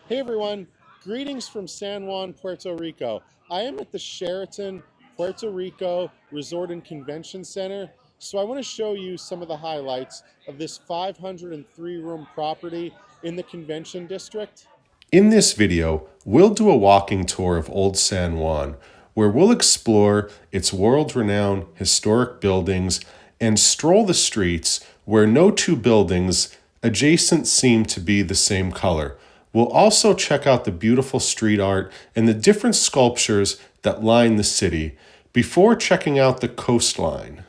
Hey everyone, greetings from San Juan, Puerto Rico. I am at the Sheraton, Puerto Rico Resort and Convention Center, so I want to show you some of the highlights of this 503-room property in the convention district. In this video, we'll do a walking tour of Old San Juan, where we'll explore its world-renowned historic buildings and stroll the streets where no two buildings adjacent seem to be the same color. We'll also check out the beautiful street art and the different sculptures that line the city before checking out the coastline.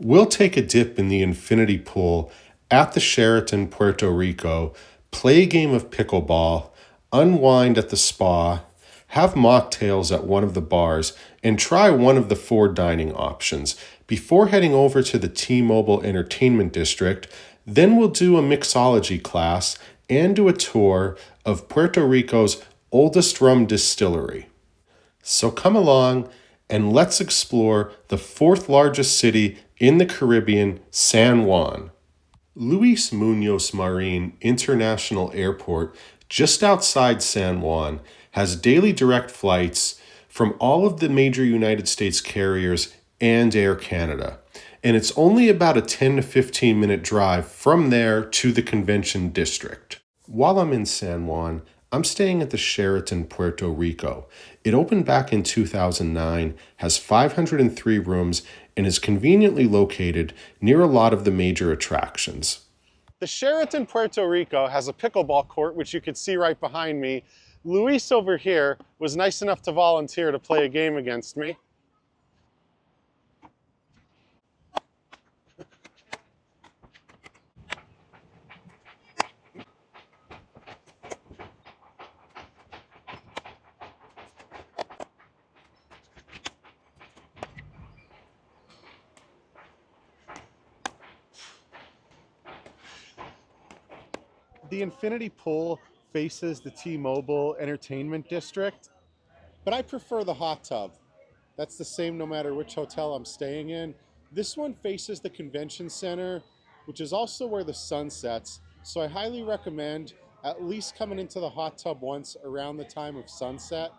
We'll take a dip in the infinity pool at the Sheraton, Puerto Rico, play a game of pickleball, unwind at the spa, have mocktails at one of the bars, and try one of the 4 dining options before heading over to the T-Mobile Entertainment District. Then we'll do a mixology class and do a tour of Puerto Rico's oldest rum distillery. So come along and let's explore the 4th largest city in the Caribbean, San Juan. Luis Munoz Marin International Airport, just outside San Juan, has daily direct flights from all of the major United States carriers and Air Canada. And it's only about a 10 to 15 minute drive from there to the convention district. While I'm in San Juan, I'm staying at the Sheraton, Puerto Rico. It opened back in 2009, has 503 rooms, and is conveniently located near a lot of the major attractions. The Sheraton, Puerto Rico has a pickleball court, which you can see right behind me. Luis over here was nice enough to volunteer to play a game against me. The infinity pool faces the T-Mobile Entertainment District, but I prefer the hot tub. That's the same no matter which hotel I'm staying in. This one faces the convention center, which is also where the sun sets, so I highly recommend at least coming into the hot tub once around the time of sunset.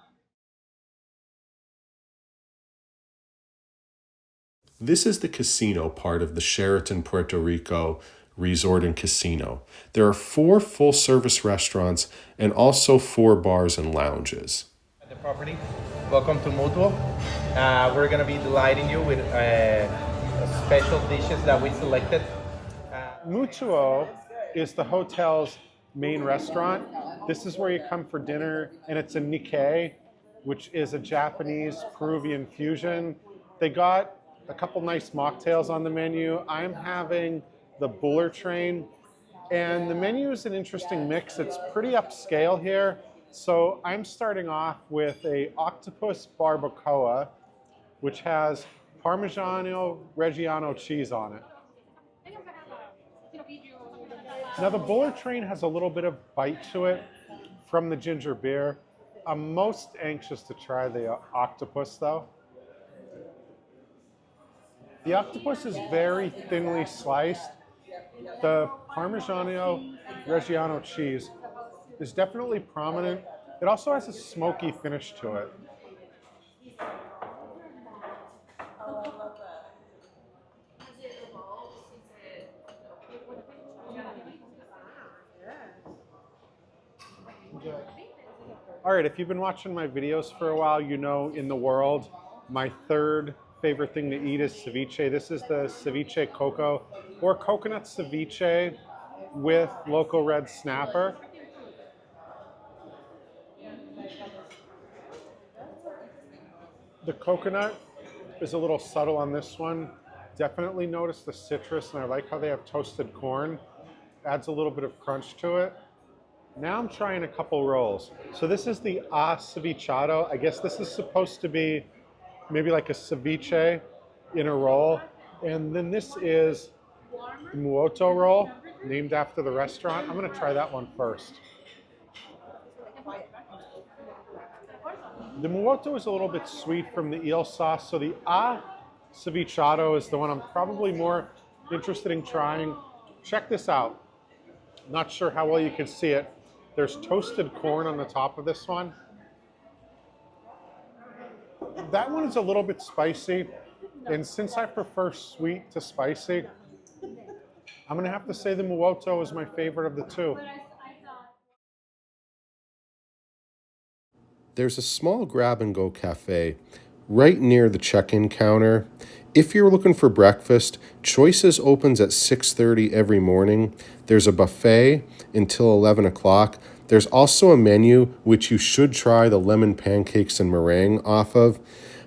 This is the casino part of the Sheraton, Puerto Rico Resort and Casino. There are 4 full-service restaurants and also 4 bars and lounges. The property. Welcome to Mutuo. We're going to be delighting you with special dishes that we selected. Mutuo is the hotel's main restaurant. This is where you come for dinner, and it's a Nikkei, which is a Japanese Peruvian fusion. They got a couple nice mocktails on the menu. I'm having the Buller Train, and the menu is an interesting mix. It's pretty upscale here. So I'm starting off with a octopus barbacoa, which has Parmigiano Reggiano cheese on it. Now the Buller Train has a little bit of bite to it from the ginger beer. I'm most anxious to try the octopus though. The octopus is very thinly sliced. The Parmigiano Reggiano cheese is definitely prominent. It also has a smoky finish to it. All right, if you've been watching my videos for a while, you know in the world, my 3rd favorite thing to eat is ceviche. This is the ceviche coco, or coconut ceviche with local red snapper. The coconut is a little subtle on this one. Definitely notice the citrus, and I like how they have toasted corn. Adds a little bit of crunch to it. Now I'm trying a couple rolls. So this is the cevichado. I guess this is supposed to be maybe like a ceviche in a roll. And then this is the Mutuo roll, named after the restaurant. I'm gonna try that one first. The Mutuo is a little bit sweet from the eel sauce, so the cevichado is the one I'm probably more interested in trying. Check this out. Not sure how well you can see it, There's toasted corn on the top of this one. That one is a little bit spicy, and since I prefer sweet to spicy, I'm gonna have to say the Mutuo is my favorite of the two. There's a small grab-and-go cafe right near the check-in counter. If you're looking for breakfast, Choices opens at 6:30 every morning. There's a buffet until 11 o'clock. There's also a menu which you should try the lemon pancakes and meringue off of.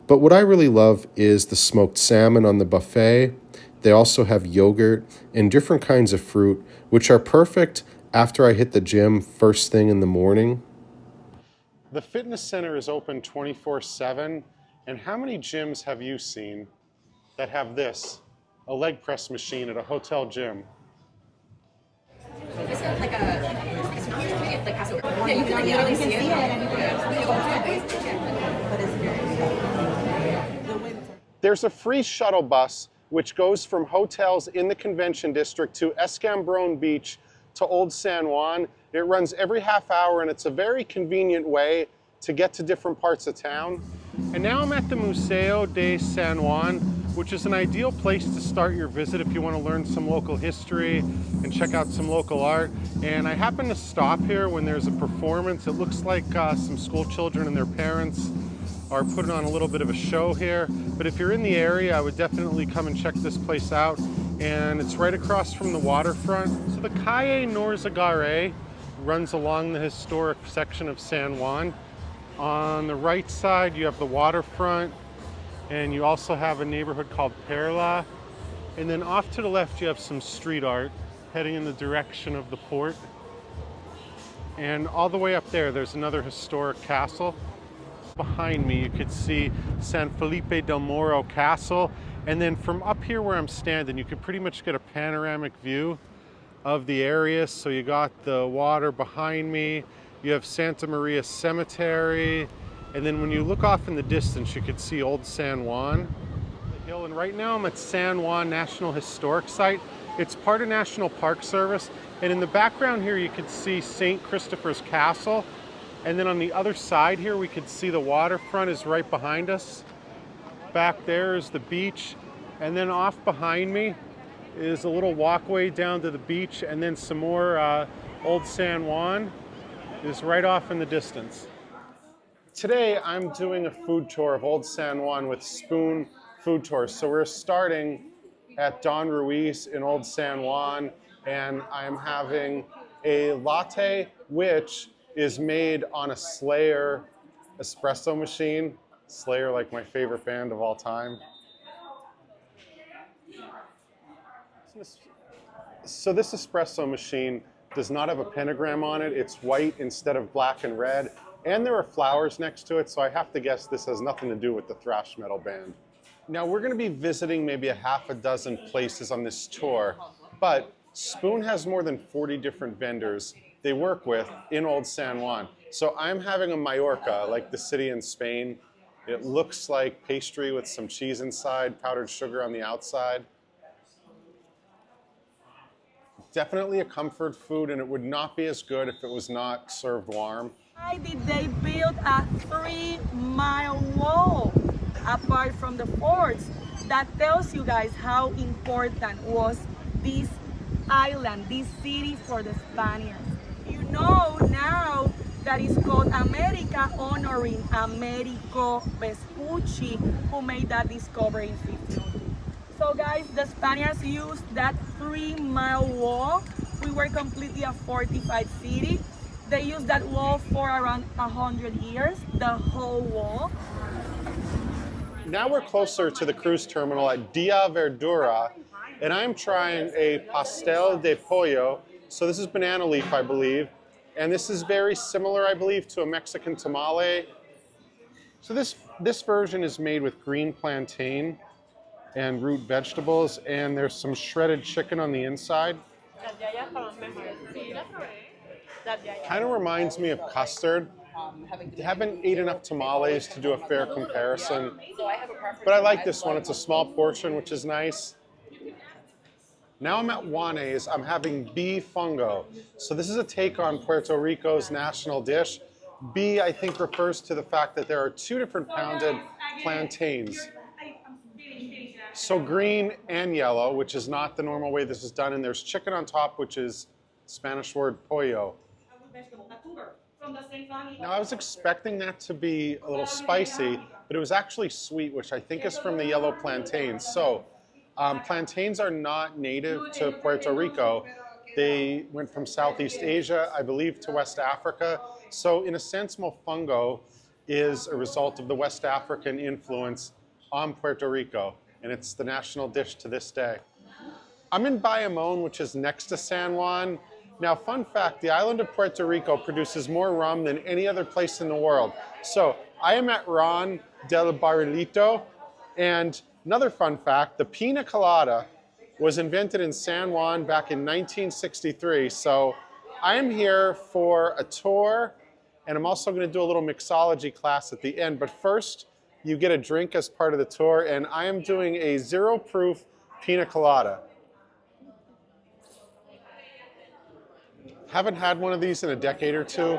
But what I really love is the smoked salmon on the buffet. They also have yogurt and different kinds of fruit, which are perfect after I hit the gym first thing in the morning. The fitness center is open 24/7, and how many gyms have you seen that have this, a leg press machine at a hotel gym? It's like like Passover. Yeah, you can literally see it. There's a free shuttle bus which goes from hotels in the convention district to Escambron Beach to Old San Juan. It runs every half hour, and it's a very convenient way to get to different parts of town. And now I'm at the Museo de San Juan, which is an ideal place to start your visit if you want to learn some local history and check out some local art. And I happen to stop here when there's a performance. It looks like some school children and their parents are putting on a little bit of a show here. But if you're in the area, I would definitely come and check this place out. And it's right across from the waterfront. So the Calle Norzagare runs along the historic section of San Juan. On the right side, you have the waterfront, and you also have a neighborhood called Perla. And then off to the left, you have some street art heading in the direction of the port. And all the way up there, there's another historic castle. Behind me, you could see San Felipe del Moro Castle. And then from up here where I'm standing, you can pretty much get a panoramic view of the area. So you got the water behind me, you have Santa Maria Cemetery, and then when you look off in the distance, you could see Old San Juan. The hill, and right now I'm at San Juan National Historic Site. It's part of National Park Service, and in the background here you could see St. Christopher's Castle, and then on the other side here we could see the waterfront is right behind us. Back there is the beach, and then off behind me is a little walkway down to the beach, and then some more Old San Juan is right off in the distance. Today I'm doing a food tour of Old San Juan with Spoon Food Tours. So we're starting at Don Ruiz in Old San Juan, and I'm having a latte which is made on a Slayer espresso machine. Slayer, like my favorite band of all time. So this espresso machine does not have a pentagram on it. It's white instead of black and red. And there are flowers next to it, so I have to guess this has nothing to do with the thrash metal band. Now we're gonna be visiting maybe a half a dozen places on this tour, but Spoon has more than 40 different vendors they work with in Old San Juan. So I'm having a Mallorca, like the city in Spain. It looks like pastry with some cheese inside, powdered sugar on the outside. Definitely a comfort food, and it would not be as good if it was not served warm. Why did they build a 3-mile wall apart from the forts? That tells you guys how important was this island, this city for the Spaniards. You know now that is called America, honoring Americo Vespucci, who made that discovery in 1502. So guys, the Spaniards used that 3-mile wall. We were completely a fortified city. They used that wall for around 100 years, the whole wall. Now we're closer to the cruise terminal at Dia Verdura, and I'm trying a pastel de pollo. So this is banana leaf, I believe. And this is very similar, I believe, to a Mexican tamale. So this version is made with green plantain and root vegetables, and there's some shredded chicken on the inside. Kind of reminds me of custard. I haven't eaten enough tamales to do a fair comparison, but I like this one. It's a small portion, which is nice. Now I'm at Juanes, I'm having B fungo. So this is a take on Puerto Rico's national dish. B, I think, refers to the fact that there are 2 different pounded plantains. So green and yellow, which is not the normal way this is done, and there's chicken on top, which is Spanish word pollo. Now I was expecting that to be a little spicy, but it was actually sweet, which I think is from the yellow plantains. So plantains are not native to Puerto Rico. They went from Southeast Asia, I believe, to West Africa. So in a sense, mofongo is a result of the West African influence on Puerto Rico, and it's the national dish to this day. I'm in Bayamon, which is next to San Juan. Now, fun fact, the island of Puerto Rico produces more rum than any other place in the world. So I am at Ron del Barulito, and another fun fact, the pina colada was invented in San Juan back in 1963. So I am here for a tour, and I'm also going to do a little mixology class at the end. But first, you get a drink as part of the tour, and I am doing a 0-proof pina colada. Haven't had one of these in a decade or two.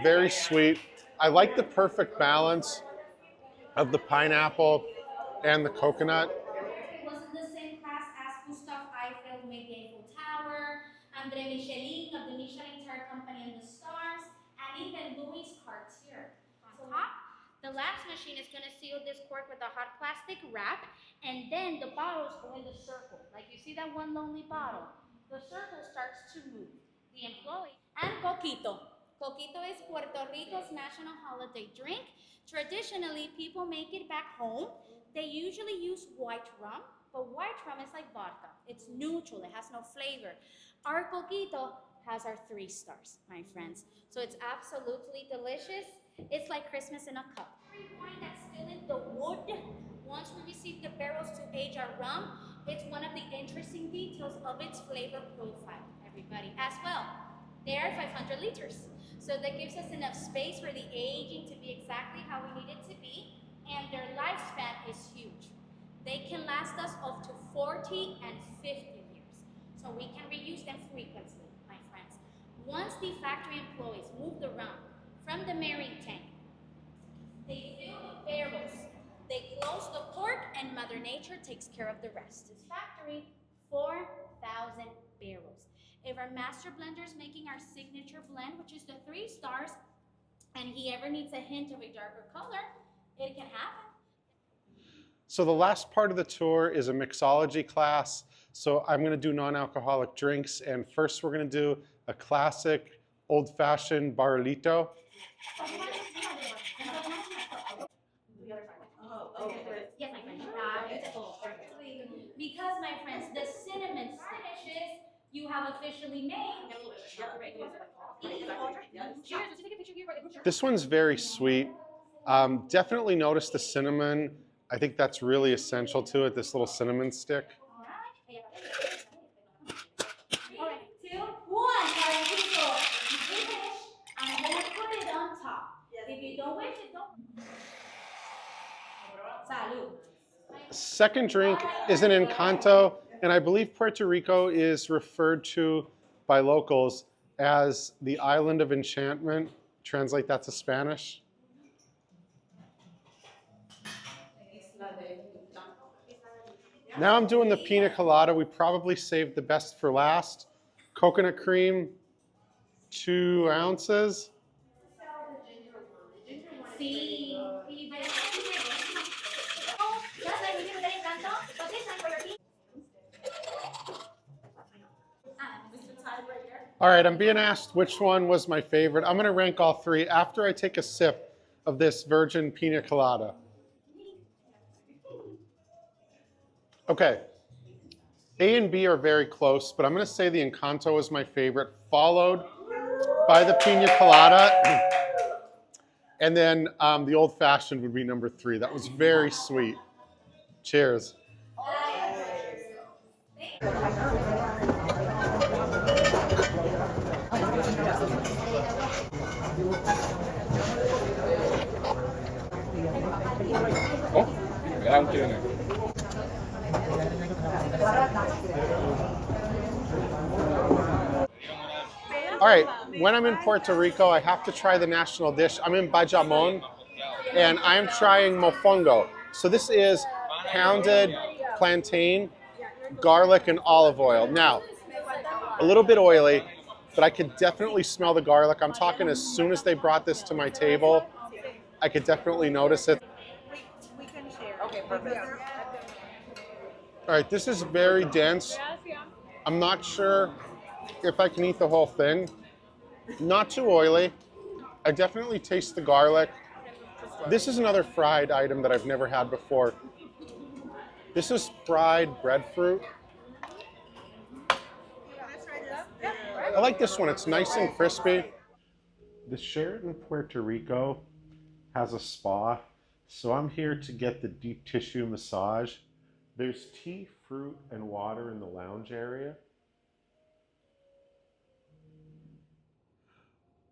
Very sweet. I like the perfect balance of the pineapple and the coconut. It was in the same class as Gustav Eiffel made the Eiffel Tower, André Michelin of the Michelin Tire Company and the Stars, and even Louis Cartier. On top, the last machine is going to seal this cork with a hot plastic wrap, and then the bottles go in the circle. Like you see that one lonely bottle. The circle starts to move. The employee And coquito. Coquito is Puerto Rico's national holiday drink. Traditionally, people make it back home. They usually use white rum, but white rum is like vodka. It's neutral, it has no flavor. Our coquito has our 3 stars, my friends. So it's absolutely delicious. It's like Christmas in a cup. Every wine that's still in the wood, once we receive the barrels to age our rum, it's one of the interesting details of its flavor profile, everybody, as well. They are 500 liters. So that gives us enough space for the aging to be exactly how we need it to be, and their lifespan is huge. They can last us up to 40 and 50 years. So we can reuse them frequently, my friends. Once the factory employees move the rum from the marine tank, they fill the barrels, they close the cork, and Mother Nature takes care of the rest. This factory, 4,000 barrels. If our master blender is making our signature blend, which is the 3 stars, and he ever needs a hint of a darker color, it can happen. So the last part of the tour is a mixology class. So I'm going to do non-alcoholic drinks, and first we're going to do a classic old-fashioned Barullo. Yes, my friend. Because, my friends, the cinnamon stashes you have officially made. This one's very sweet. Definitely notice the cinnamon. I think that's really essential to it, this little cinnamon stick. All right, 2, 1. If you wish, I'm going to put it on top. If you don't wish it, don't. Salud. Second drink is an Encanto, and I believe Puerto Rico is referred to by locals as the Island of Enchantment. Translate that to Spanish. Now I'm doing the pina colada. We probably saved the best for last. Coconut cream, 2 ounces. Sí. All right, I'm being asked which one was my favorite. I'm going to rank all 3 after I take a sip of this virgin pina colada. Okay, A and B are very close, but I'm going to say the Encanto is my favorite, followed by the pina colada, and then the old-fashioned would be number 3. That was very sweet. Cheers. Oh, gran tiene. when I'm in Puerto Rico, I have to try the national dish. I'm in Bayamon, and I'm trying mofongo. So this is pounded plantain, garlic, and olive oil. Now, a little bit oily, but I could definitely smell the garlic. I'm talking as soon as they brought this to my table, I could definitely notice it. We can share. Okay, perfect. All right, this is very dense. I'm not sure if I can eat the whole thing. Not too oily. I definitely taste the garlic. This is another fried item that I've never had before. This is fried breadfruit. I like this one. It's nice and crispy. The Sheraton Puerto Rico has a spa, so I'm here to get the deep tissue massage. There's tea, fruit, and water in the lounge area.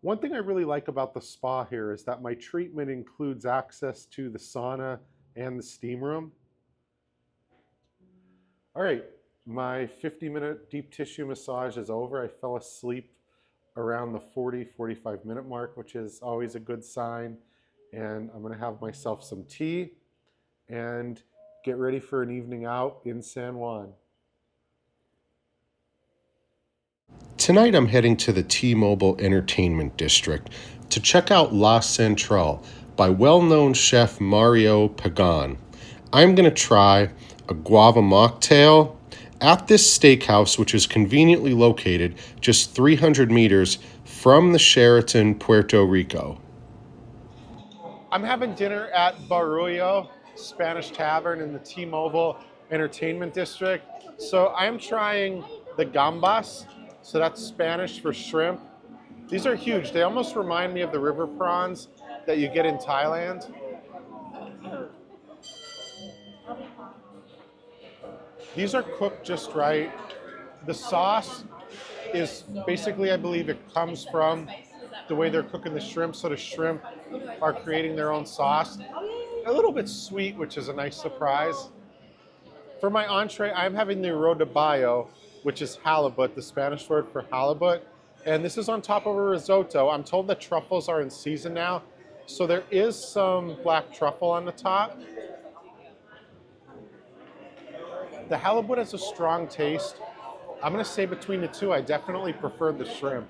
One thing I really like about the spa here is that my treatment includes access to the sauna and the steam room. All right, my 50-minute deep tissue massage is over. I fell asleep around the 45-minute mark, which is always a good sign. And I'm gonna have myself some tea and get ready for an evening out in San Juan. Tonight I'm heading to the T-Mobile Entertainment District to check out La Centrale by well-known chef Mario Pagan. I'm going to try a guava mocktail at this steakhouse, which is conveniently located just 300 meters from the Sheraton, Puerto Rico. I'm having dinner at Barullo, Spanish Tavern in the T-Mobile Entertainment District. So I'm trying the gambas. So that's Spanish for shrimp. These are huge. They almost remind me of the river prawns that you get in Thailand. These are cooked just right. The sauce is basically, I believe it comes from the way they're cooking the shrimp. So the shrimp are creating their own sauce. A little bit sweet, which is a nice surprise. For my entree, I'm having the rodaballo, which is halibut, the Spanish word for halibut. And this is on top of a risotto. I'm told that truffles are in season now, so there is some black truffle on the top. The halibut has a strong taste. I'm gonna say between the two, I definitely prefer the shrimp.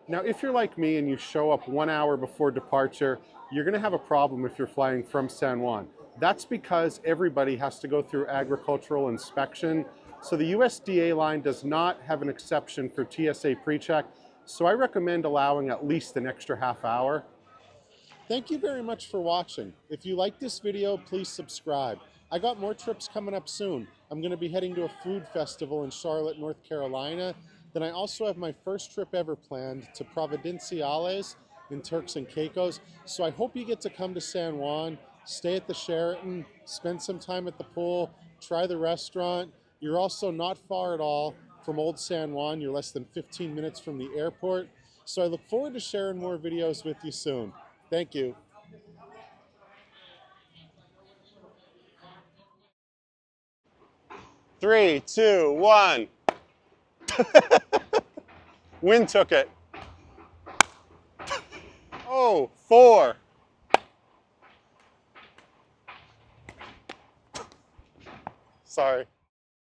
Now, if you're like me and you show up 1 hour before departure, you're gonna have a problem if you're flying from San Juan. That's because everybody has to go through agricultural inspection. So the USDA line does not have an exception for TSA PreCheck. So I recommend allowing at least an extra half hour. Thank you very much for watching. If you like this video, please subscribe. I got more trips coming up soon. I'm going to be heading to a food festival in Charlotte, North Carolina. Then I also have my first trip ever planned to Providenciales in Turks and Caicos. So I hope you get to come to San Juan, stay at the Sheraton, spend some time at the pool, try the restaurant. You're also not far at all from Old San Juan. You're less than 15 minutes from the airport. So I look forward to sharing more videos with you soon. Thank you. 3, 2, 1. Wind took it. Oh, 4. Sorry.